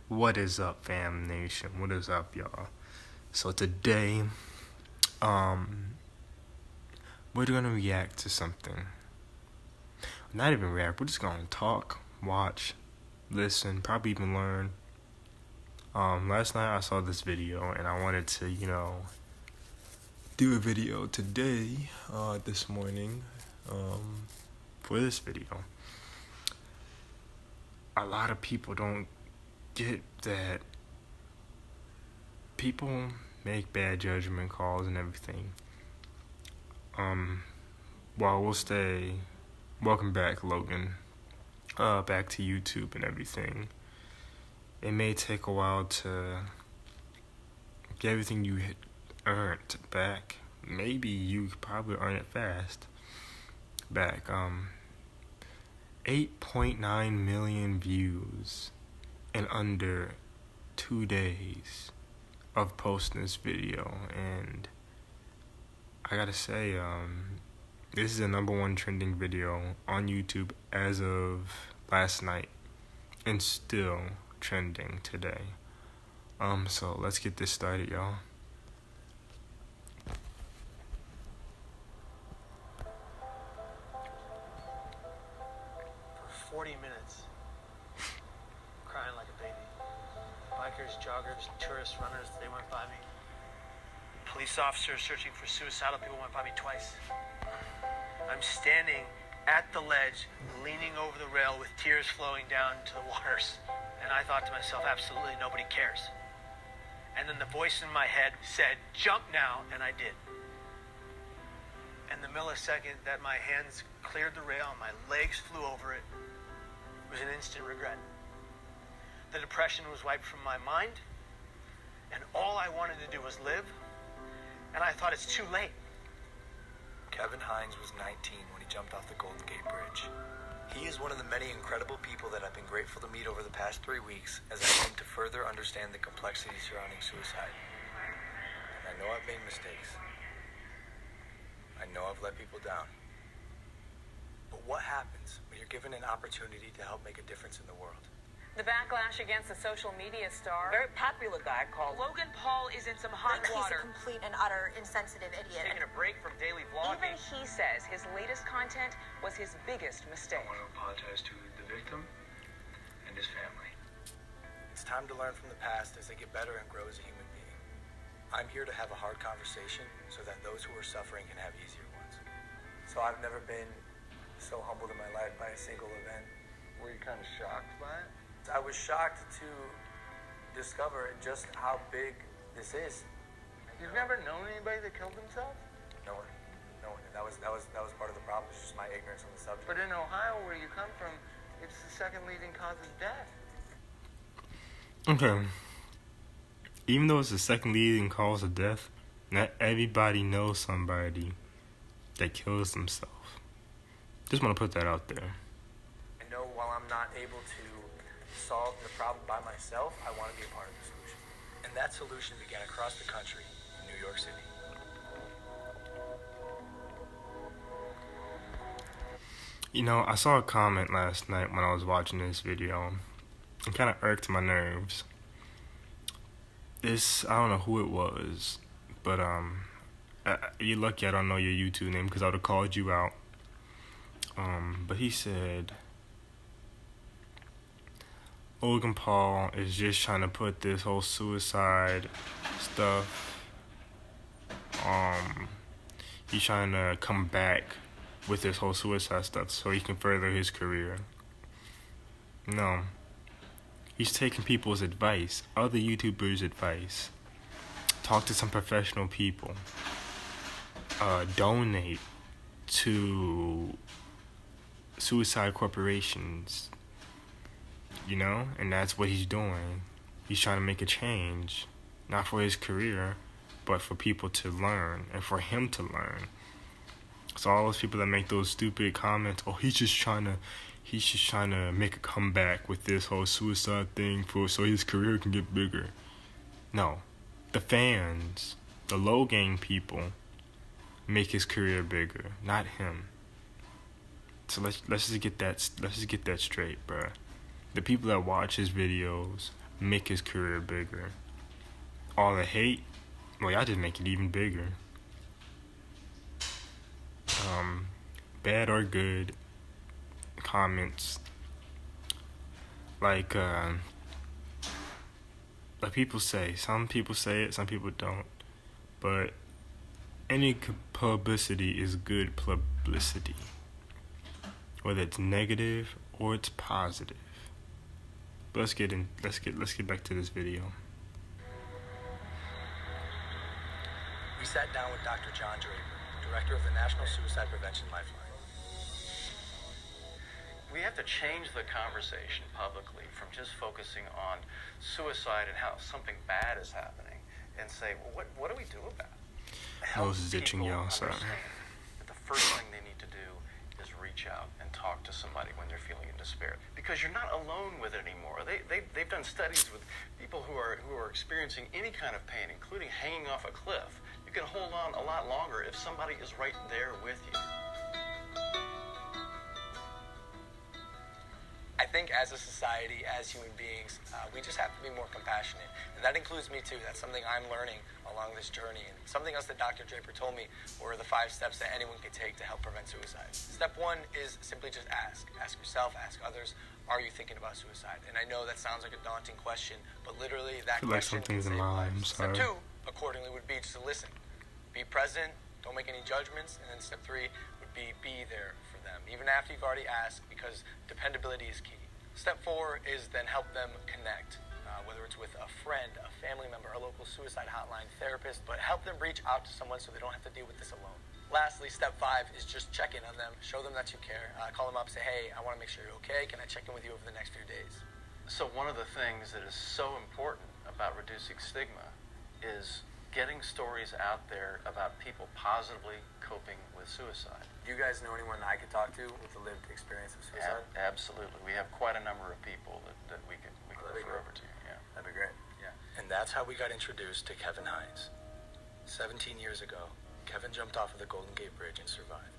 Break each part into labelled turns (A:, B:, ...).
A: What is up, fam nation? What is up, y'all? So today, we're gonna react to something. Not even react, we're just gonna talk, watch, listen, probably even learn. Last night I saw this video and I wanted to, do a video today, this morning, for this video. A lot of people don't get that people make bad judgment calls and everything. While we'll stay, welcome back, Logan, back to YouTube and everything. It may take a while to get everything you had earned back. Maybe you could probably earn it fast back. 8.9 million views in under 2 days of posting this video, and I gotta say, this is the #1 trending video on YouTube as of last night, and still trending today. So let's get this started, y'all.
B: For 40 minutes, crying like a baby. Bikers, joggers, tourists, runners, they went by me. Police officers searching for suicidal people went by me twice. I'm standing at the ledge, leaning over the rail with tears flowing down to the waters. And I thought to myself, absolutely nobody cares. And then the voice in my head said, jump now, and I did. And the millisecond that my hands cleared the rail and my legs flew over it was an instant regret. The depression was wiped from my mind, and all I wanted to do was live, and I thought it's too late.
C: Kevin Hines was 19 when he jumped off the Golden Gate Bridge. He is one of the many incredible people that I've been grateful to meet over the past 3 weeks as I aim to further understand the complexities surrounding suicide. And I know I've made mistakes. I know I've let people down. But what happens when you're given an opportunity to help make a difference in the world?
D: The backlash against the social media star,
E: very popular guy called
D: Logan Paul, is in some hot water.
F: He's a complete and utter insensitive idiot.
E: taking a break from daily vlogging.
D: Even he says his latest content was his biggest mistake.
G: I want to apologize to the victim and his family.
C: It's time to learn from the past as they get better and grow as a human being. I'm here to have a hard conversation so that those who are suffering can have easier ones. So I've never been so humbled in my life by a single event.
G: Were you kind of shocked by it?
C: I was shocked to discover just how big this is.
G: You've never known anybody that killed themselves?
C: No one. And that was part of the problem. It's just my ignorance on the subject.
G: But in Ohio, where you come from, it's the second leading cause of death.
A: Okay. Even though it's the second leading cause of death, not everybody knows somebody that kills themselves. Just want to put that out there.
C: I know while I'm not able to solve the problem by myself, I want to be a part of the solution. And that solution began across the country in New York City.
A: I saw a comment last night when I was watching this video. It kind of irked my nerves. I don't know who it was, but you're lucky I don't know your YouTube name because I would have called you out. But he said, Logan Paul is just trying to put this whole suicide stuff, he's trying to come back with this whole suicide stuff so he can further his career. No. He's taking people's advice, other YouTubers' advice. Talk to some professional people. Donate to suicide corporations. And that's what he's doing. He's trying to make a change, not for his career, but for people to learn and for him to learn. So all those people that make those stupid comments, he's just trying to make a comeback with this whole suicide thing so his career can get bigger. No, the fans, the Logan people, make his career bigger, not him. So let's just get that straight, bruh. The people that watch his videos make his career bigger. All the hate, well, y'all just make it even bigger. Bad or good comments, like people say. Some people say it, some people don't. But any publicity is good publicity, whether it's negative or it's positive. But let's get back to this video.
C: We sat down with Dr. John Draper, director of the National Suicide Prevention Lifeline.
H: We have to change the conversation publicly from just focusing on suicide and how something bad is happening, and say, well, what do we do about it? Help
A: Those ditching
H: people
A: y'all, sorry.
H: understand that the first thing they need to do is reach out and talk to somebody when they're feeling in despair, because you're not alone with it anymore. They've done studies with people who are experiencing any kind of pain, including hanging off a cliff. You can hold on a lot longer if somebody is right there with you.
C: I think as a society, as human beings, we just have to be more compassionate. And that includes me too. That's something I'm learning along this journey. And something else that Dr. Draper told me were the 5 steps that anyone can take to help prevent suicide. Step 1 is simply just ask. Ask yourself, ask others, are you thinking about suicide? And I know that sounds like a daunting question, but literally that question can save lives. Step 2, accordingly, would be just to listen. Be present, don't make any judgments. And then step 3 would be there for them, even after you've already asked, because dependability is key. Step 4 is then help them connect, whether it's with a friend, a family member, a local suicide hotline, therapist, but help them reach out to someone so they don't have to deal with this alone. Lastly, step 5 is just check in on them, show them that you care, call them up, say, hey, I want to make sure you're okay, can I check in with you over the next few days?
H: So one of the things that is so important about reducing stigma is getting stories out there about people positively coping with suicide.
C: Do you guys know anyone I could talk to with a lived experience of suicide?
H: Absolutely. We have quite a number of people that we can refer over to. Yeah.
C: That'd be great. Yeah. And that's how we got introduced to Kevin Hines. 17 years ago, Kevin jumped off of the Golden Gate Bridge and survived.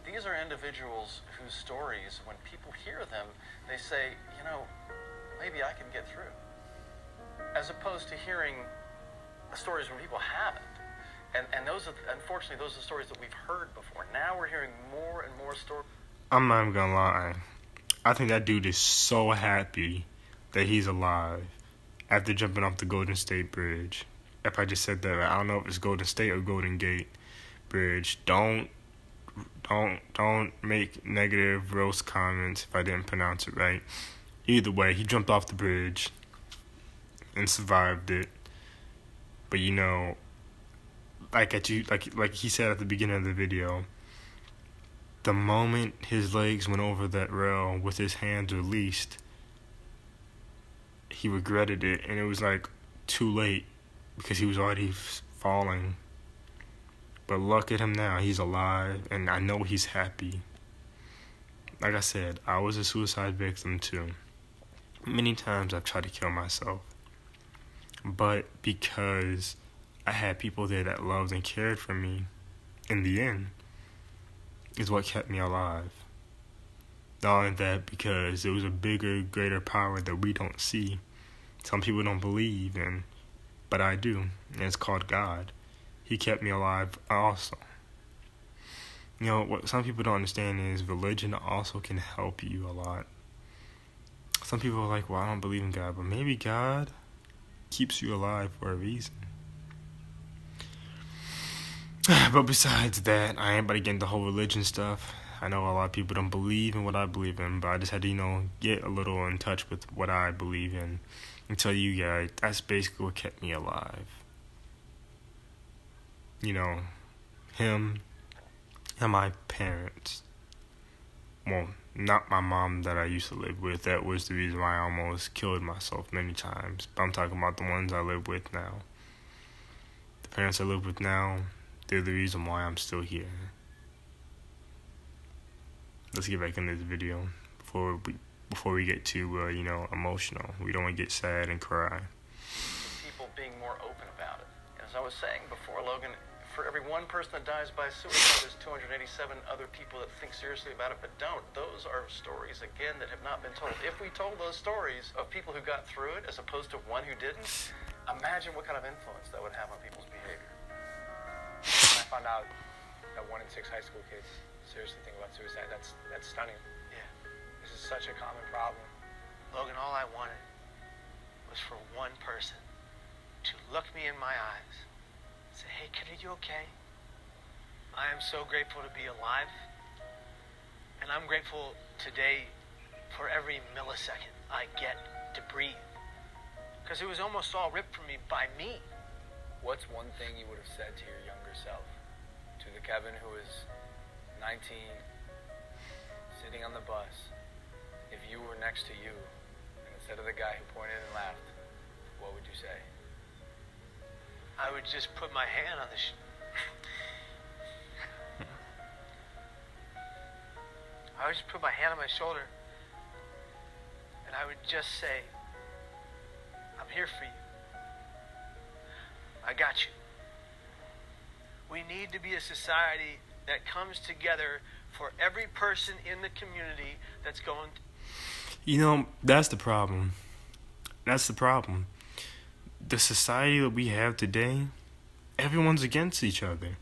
H: These are individuals whose stories, when people hear them, they say, maybe I can get through. As opposed to hearing stories where people haven't. And those are, unfortunately, those are stories that we've heard before. Now we're hearing more and more stories.
A: I'm not even gonna lie. I think that dude is so happy that he's alive after jumping off the Golden State Bridge. If I just said that, I don't know if it's Golden State or Golden Gate Bridge. Don't make negative roast comments if I didn't pronounce it right. Either way, he jumped off the bridge and survived it. But like he said at the beginning of the video, the moment his legs went over that rail with his hands released, he regretted it, and it was like too late because he was already falling. But look at him now, he's alive, and I know he's happy. Like I said, I was a suicide victim too. Many times I've tried to kill myself, but because I had people there that loved and cared for me, in the end, is what kept me alive. Not only that, because there was a bigger, greater power that we don't see. Some people don't believe in, but I do, and it's called God. He kept me alive also. What some people don't understand is religion also can help you a lot. Some people are like, well, I don't believe in God, but maybe God keeps you alive for a reason. But besides that, I ain't about to get into the whole religion stuff. I know a lot of people don't believe in what I believe in, but I just had to, get a little in touch with what I believe in and tell you guys that's basically what kept me alive. Him and my parents. Well, not my mom that I used to live with. That was the reason why I almost killed myself many times. But I'm talking about the ones I live with now. The parents I live with now, they're the reason why I'm still here. Let's get back into this video before we get too, emotional. We don't want to get sad and cry.
H: People being more open about it. As I was saying before, Logan, for every one person that dies by suicide, there's 287 other people that think seriously about it but don't. Those are stories, again, that have not been told. If we told those stories of people who got through it as opposed to one who didn't, imagine what kind of influence that would have on people's behavior.
C: I found out that 1 in 6 high school kids seriously think about suicide. That's stunning.
B: Yeah.
C: This is such a common problem.
B: Logan, all I wanted was for one person to look me in my eyes and say, hey, kid, are you okay? I am so grateful to be alive. And I'm grateful today for every millisecond I get to breathe. Because it was almost all ripped from me by me.
C: What's one thing you would have said to your younger self? To the Kevin who is 19, sitting on the bus, if you were next to you, and instead of the guy who pointed and laughed, what would you say?
B: I would just put my hand on the I would just put my hand on my shoulder and I would just say, I'm here for you. I got you. We need to be a society that comes together for every person in the community that's going
A: You know, that's the problem. That's the problem. The society that we have today, everyone's against each other.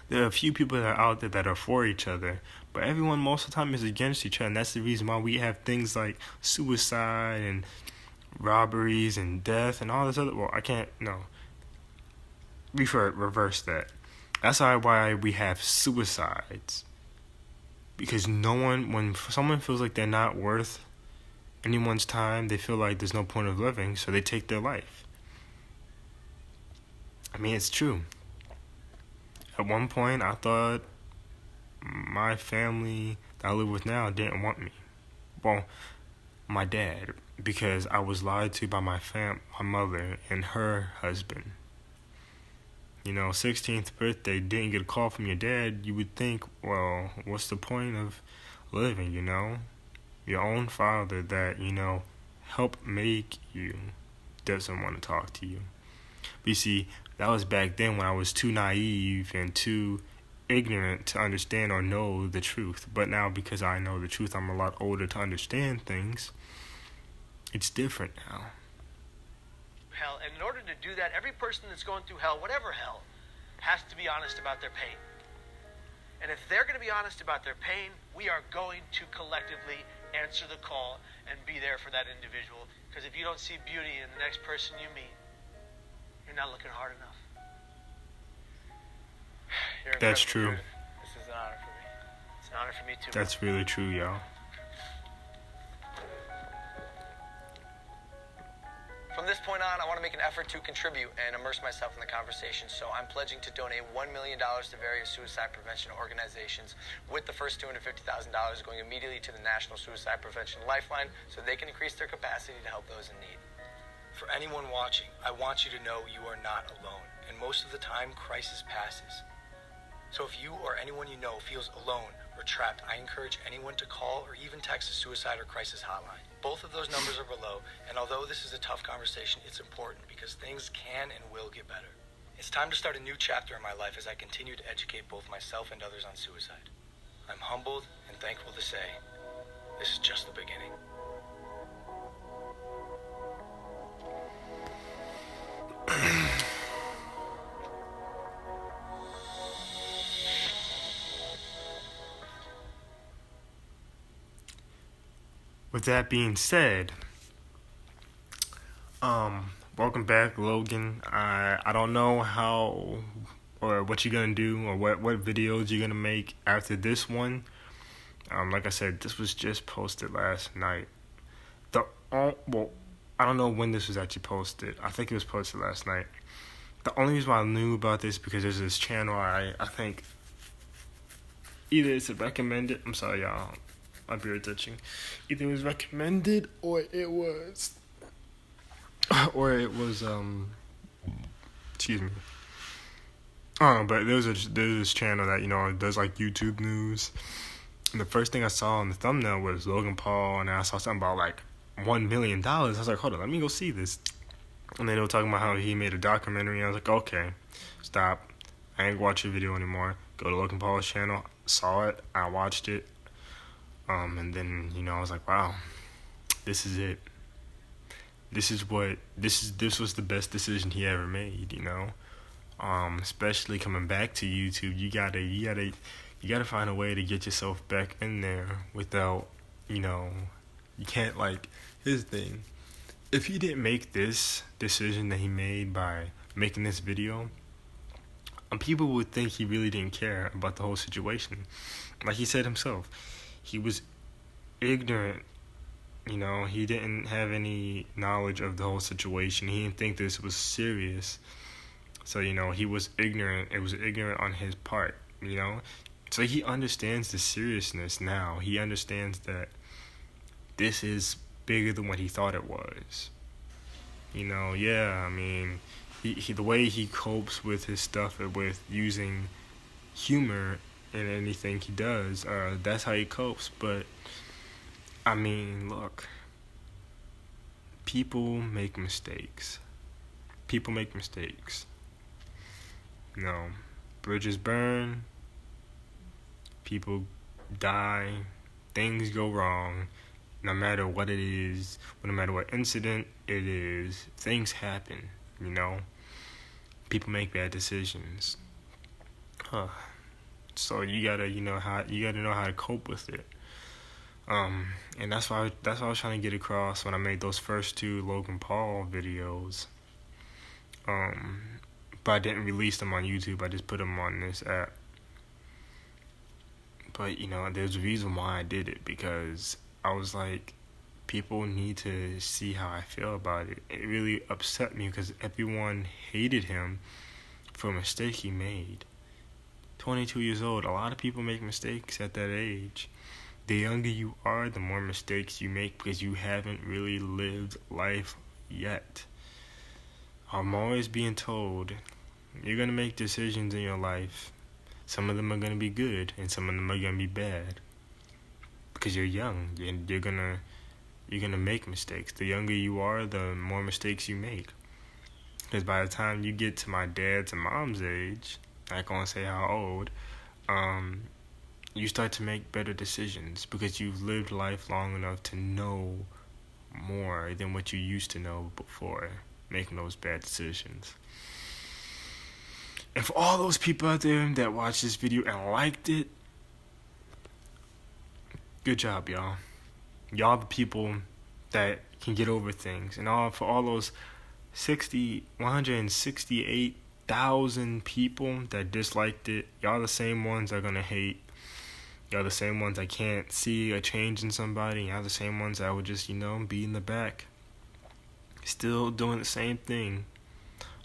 A: There are a few people that are out there that are for each other, but everyone most of the time is against each other, and that's the reason why we have things like suicide and robberies and death and all this other. Well, I can't. No. Reverse that. That's why we have suicides. Because when someone feels like they're not worth anyone's time, they feel like there's no point of living, so they take their life. I mean, it's true. At one point, I thought my family that I live with now didn't want me. Well, my dad, because I was lied to by my mother and her husband. 16th birthday, didn't get a call from your dad, you would think, well, what's the point of living, Your own father that, helped make you doesn't want to talk to you. But you see, that was back then when I was too naive and too ignorant to understand or know the truth. But now, because I know the truth, I'm a lot older to understand things. It's different now.
B: hell, and in order to do that, every person that's going through hell, whatever hell, has to be honest about their pain. And if they're going to be honest about their pain, we are going to collectively answer the call and be there for that individual. Because if you don't see beauty in the next person you meet, you're not looking hard enough.
A: That's true.
C: This is an honor for me.
B: It's an honor for me too.
A: That's really true, y'all.
C: From this point on, I want to make an effort to contribute and immerse myself in the conversation, so I'm pledging to donate $1 million to various suicide prevention organizations, with the first $250,000 going immediately to the National Suicide Prevention Lifeline so they can increase their capacity to help those in need. For anyone watching, I want you to know you are not alone, and most of the time, crisis passes. So if you or anyone you know feels alone or trapped, I encourage anyone to call or even text a suicide or crisis hotline. Both of those numbers are below, and although this is a tough conversation, it's important because things can and will get better. It's time to start a new chapter in my life as I continue to educate both myself and others on suicide. I'm humbled and thankful to say, this is just the beginning.
A: With that being said, welcome back, Logan. I don't know how or what you're gonna do or what videos you're gonna make after this one. Like I said, this was just posted last night. I don't know when this was actually posted. I think it was posted last night. The only reason why I knew about this because there's this channel I think either it's a recommended. I'm sorry, y'all. My beard itching. Either it was recommended or it was excuse me. But there's this channel that does like YouTube news. And the first thing I saw on the thumbnail was Logan Paul, and I saw something about like $1 million. I was like, hold on, let me go see this. And then they were talking about how he made a documentary, and I was like, okay, stop. I ain't watch your video anymore. Go to Logan Paul's channel. Saw it. I watched it. And then, you know, I was like, wow, this is it. This was the best decision he ever made, you know. Especially coming back to YouTube, you gotta find a way to get yourself back in there without, you know, you can't, like, here's the thing. If he didn't make this decision that he made by making this video, people would think he really didn't care about the whole situation. Like he said himself, he was ignorant. You know, he didn't have any knowledge of the whole situation. He didn't think this was serious. So, you know, he was ignorant. It was ignorant on his part, you know. So he understands the seriousness now. He understands that this is bigger than what he thought it was. You know, yeah, I mean, he the way he copes with his stuff, with using humor in anything he does, that's how he copes. But I mean, look, people make mistakes. People make mistakes. You know, bridges burn, people die, things go wrong. No matter what it is, no matter what incident it is, things happen, you know. People make bad decisions. So you gotta know how to cope with it. And that's what I was trying to get across when I made those first 2 Logan Paul videos. But I didn't release them on YouTube. I just put them on this app. But, you know, there's a reason why I did it, because I was like, people need to see how I feel about it. It really upset me because everyone hated him for a mistake he made. 22 years old. A lot of people make mistakes at that age. The younger you are, the more mistakes you make because you haven't really lived life yet. I'm always being told, you're going to make decisions in your life. Some of them are going to be good and some of them are going to be bad. Because you're young and you're gonna make mistakes. The younger you are, the more mistakes you make. Because by the time you get to my dad's and mom's age, I ain't gonna say how old, you start to make better decisions because you've lived life long enough to know more than what you used to know before making those bad decisions. And for all those people out there that watched this video and liked it, good job, y'all. Y'all the people that can get over things. And for all those 168,000 people that disliked it, y'all the same ones that are gonna hate. Y'all the same ones that can't see a change in somebody. Y'all the same ones that would just, you know, be in the back. Still doing the same thing.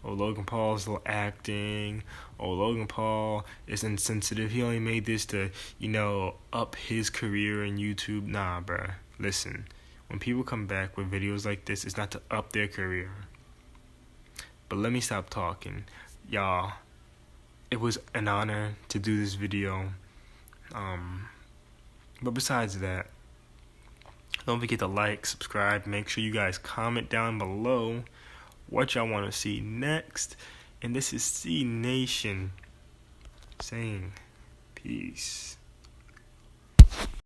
A: Oh, Logan Paul's little acting. Oh, Logan Paul is insensitive. He only made this to, you know, up his career in YouTube. Nah, bruh. Listen, when people come back with videos like this, it's not to up their career. But let me stop talking. Y'all, it was an honor to do this video. But besides that, don't forget to like, subscribe. Make sure you guys comment down below what y'all want to see next. And this is C Nation saying peace.